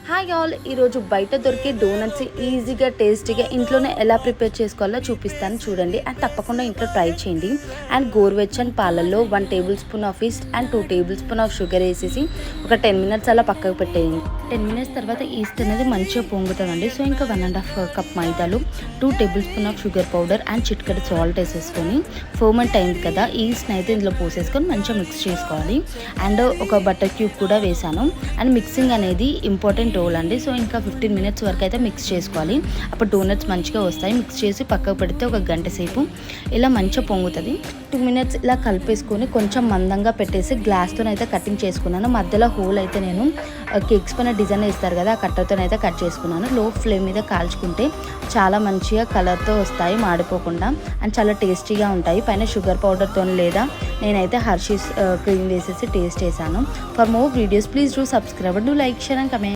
Hi all, ఈరోజు బయట దొరికే డోనట్స్ ఈజీగా టేస్టీగా ఇంట్లోనే ఎలా ప్రిపేర్ చేసుకోవాలో చూపిస్తాను చూడండి. అండ్ తప్పకుండా ఇంట్లో ట్రై చేయండి. అండ్ గోరువెచ్చని పాలల్లో 1 table spoon of east and 2 table spoon of sugar వేసేసి ఒక 10 మినిట్స్ అలా పక్కకు పెట్టేయండి. 10 మినిట్స్ తర్వాత ఈస్ట్ అనేది మంచిగా పొంగుతుందండి. సో ఇంకా 1.5 కప్ మైదాలు, 2 table spoon of sugar powder and చిటికెడు సాల్ట్ వేసేసుకొని ఫర్మెంట్ అయింది కదా ఈస్ట్ని అయితే ఇందులో పోసేసుకొని మంచిగా మిక్స్ చేసుకోవాలి. అండ్ ఒక బటర్ క్యూబ్ కూడా వేసాను. అండ్ మిక్సింగ్ అనేది ఇంపార్టెంట్ రోల్ అండి. సో ఇంకా 15 మినిట్స్ వరకు అయితే మిక్స్ చేసుకోవాలి. అప్పుడు డోనట్స్ మంచిగా వస్తాయి. మిక్స్ చేసి పక్కకు పెడితే ఒక గంట సేపు ఇలా మంచిగా పొంగుతుంది. 2 మినిట్స్ ఇలా కలిపేసుకొని కొంచెం మందంగా పెట్టేసి గ్లాస్తో అయితే కటింగ్ చేసుకున్నాను. మధ్యలో హోల్ అయితే నేను కేక్స్ పైన డిజైన్ వేస్తారు కదా ఆ కట్టర్తో అయితే కట్ చేసుకున్నాను. లో ఫ్లేమ్ మీద కాల్చుకుంటే చాలా మంచిగా కలర్తో వస్తాయి, మాడిపోకుండా. అండ్ చాలా టేస్టీగా ఉంటాయి. పైన షుగర్ పౌడర్తో లేదా నేనైతే హర్షీస్ క్రీమ్ వేసేసి టేస్ట్ చేశాను. For more videos please do subscribe, do like, share and comment.